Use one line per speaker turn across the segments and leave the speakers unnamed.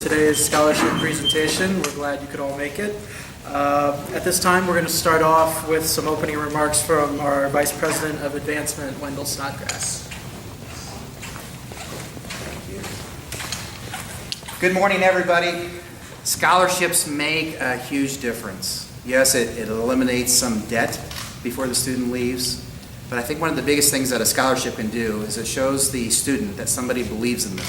Today's scholarship presentation. We're glad you could all make it. At this time, we're going to start off with some opening remarks from our Vice President of Advancement, Wendell Snodgrass.
Good morning, everybody. Scholarships make a huge difference. Yes, it eliminates some debt before the student leaves, but I think one of the biggest things that a scholarship can do is it shows the student that somebody believes in them.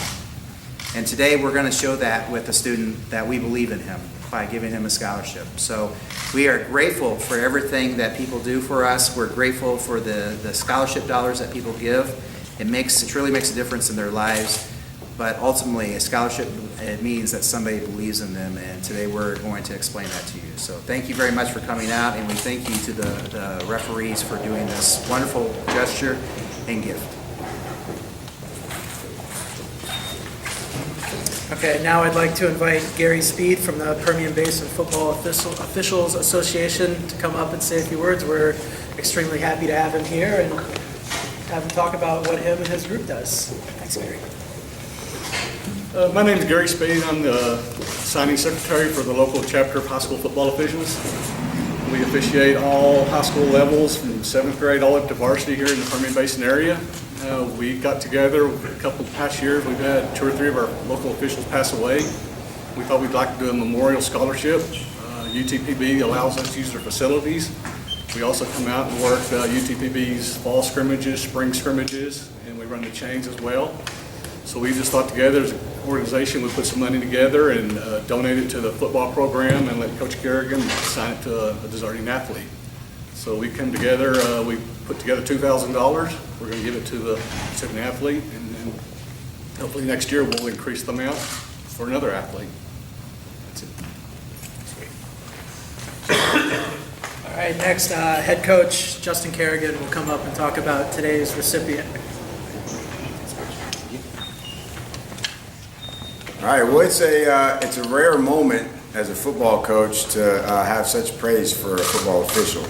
And today we're going to show that with a student that we believe in him by giving him a scholarship. So we are grateful for everything that people do for us. We're grateful for the scholarship dollars that people give. It truly makes a difference in their lives. But ultimately, a scholarship, it means that somebody believes in them, and today we're going to explain that to you. So thank you very much for coming out, and we thank you to the referees for doing this wonderful gesture and gift.
Okay, now I'd like to invite Gary Speed from the Permian Basin Football Officials Association to come up and say a few words. We're extremely happy to have him here and have him talk about what him and his group does. Thanks, Gary.
My name is Gary Speed. I'm the signing secretary for the local chapter of high school football officials. We officiate all high school levels from 7th grade all up to varsity here in the Permian Basin area. We got together a couple of past years. We've had 2 or 3 of our local officials pass away. We thought we'd like to do a memorial scholarship. UTPB allows us to use their facilities. We also come out and work UTPB's fall scrimmages, spring scrimmages, and we run the chains as well. So we just thought together as an organization we put some money together and donate it to the football program and let Coach Kerrigan assign it to a deserting athlete. So we come together, we put together $2,000. We're going to give it to the deserting athlete, and then hopefully next year we'll increase the amount for another athlete. That's it.
Sweet. All right, next, head coach Justin Kerrigan will come up and talk about today's recipient.
All right, well, it's a rare moment as a football coach to have such praise for a football official,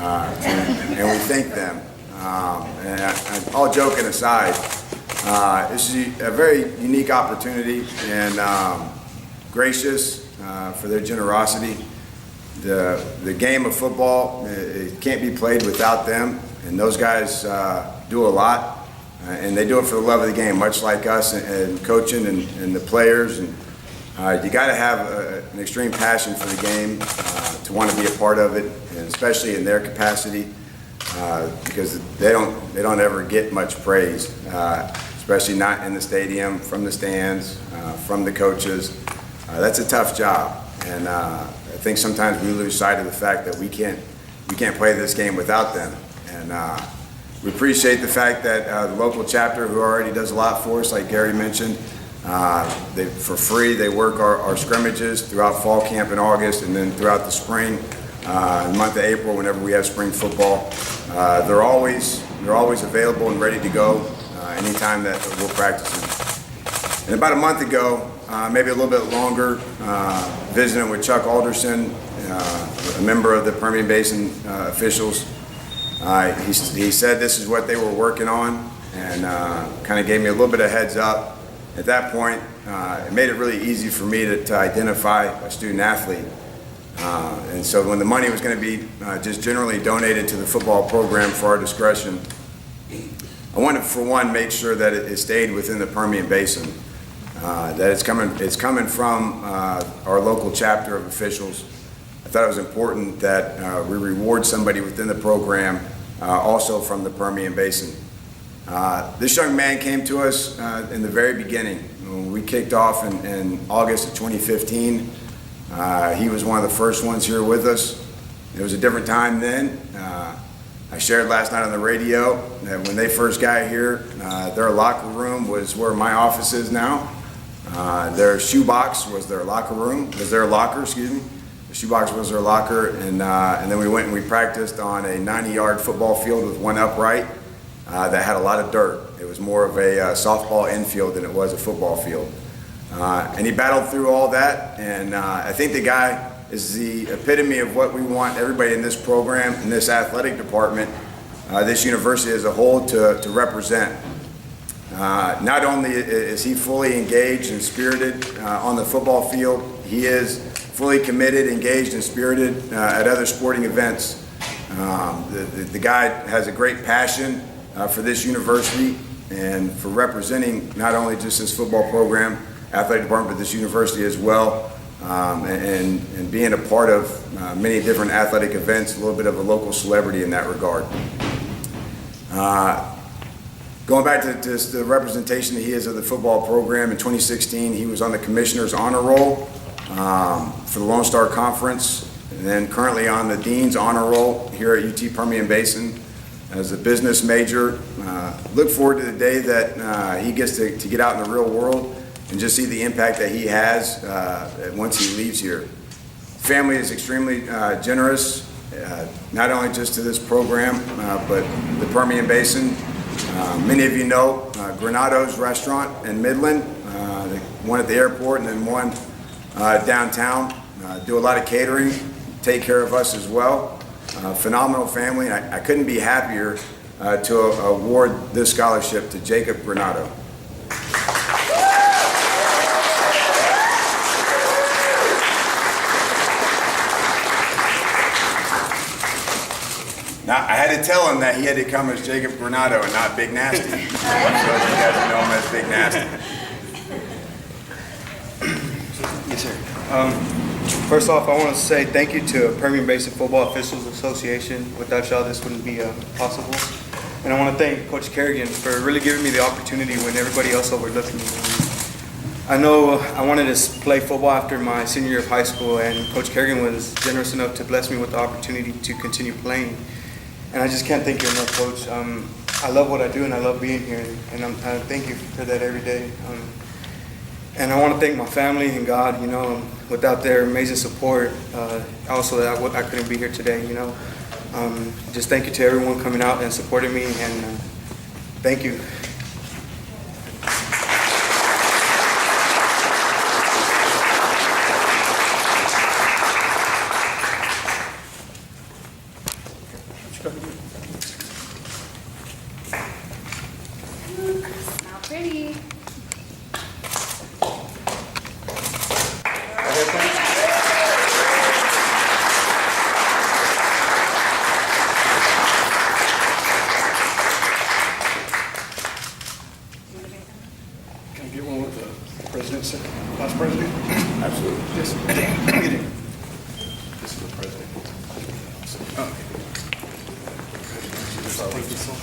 and we thank them. And all joking aside, this is a very unique opportunity and gracious for their generosity. The game of football, it can't be played without them, and those guys do a lot. And they do it for the love of the game, much like us and coaching and the players. And you got to have an extreme passion for the game to want to be a part of it, and especially in their capacity, because they don't ever get much praise, especially not in the stadium, from the stands, from the coaches. That's a tough job, and I think sometimes we lose sight of the fact that we can't play this game without them. And we appreciate the fact that the local chapter, who already does a lot for us, like Gary mentioned, for free, they work our scrimmages throughout fall camp in August, and then throughout the spring, the month of April, whenever we have spring football. They're always available and ready to go anytime that we'll practice them. And about a month ago, maybe a little bit longer, visiting with Chuck Alderson, a member of the Permian Basin officials. He said this is what they were working on, and kind of gave me a little bit of heads up. At that point, it made it really easy for me to identify a student athlete. And so when the money was going to be just generally donated to the football program for our discretion, I wanted, for one, make sure that it stayed within the Permian Basin, that it's coming from our local chapter of officials. I thought it was important that we reward somebody within the program, also from the Permian Basin. This young man came to us in the very beginning. When we kicked off in August of 2015, he was one of the first ones here with us. It was a different time then. I shared last night on the radio that when they first got here, their locker room was where my office is now. Their shoebox was their locker room, excuse me. The shoebox was their locker, and then we went and we practiced on a 90-yard football field with one upright that had a lot of dirt. It was more of a softball infield than it was a football field. And he battled through all that, and I think the guy is the epitome of what we want everybody in this program, in this athletic department, this university as a whole to represent. Not only is he fully engaged and spirited on the football field, he is fully committed, engaged, and spirited at other sporting events. The guy has a great passion for this university and for representing not only just this football program, athletic department, but this university as well, and being a part of many different athletic events, a little bit of a local celebrity in that regard. Going back to just the representation that he is of the football program, in 2016 he was on the Commissioner's Honor Roll for the Lone Star Conference, and then currently on the Dean's Honor Roll here at UT Permian Basin as a business major. Look forward to the day that he gets to get out in the real world and just see the impact that he has once he leaves here. Family is extremely generous, not only just to this program, but the Permian Basin. Many of you know Granado's restaurant in Midland, one at the airport and then one downtown. Do a lot of catering, take care of us as well. Phenomenal family, and I couldn't be happier to award this scholarship to Jacob Granado. Now, I had to tell him that he had to come as Jacob Granado and not Big Nasty. So you guys know him as Big Nasty.
Yes, sir. First off, I want to say thank you to Permian Basin Football Officials Association. Without y'all, this wouldn't be possible. And I want to thank Coach Kerrigan for really giving me the opportunity when everybody else overlooked me. I know I wanted to play football after my senior year of high school, and Coach Kerrigan was generous enough to bless me with the opportunity to continue playing. And I just can't thank you enough, Coach. I love what I do, and I love being here, and I thank you for that every day. And I want to thank my family and God. You know, without their amazing support, also I couldn't be here today. You know, just thank you to everyone coming out and supporting me, and thank you.
Not pretty.
Can I get one with the president, sir? Vice President?
Absolutely.
Yes. Get in. This is the president. Okay. Thank you, sir.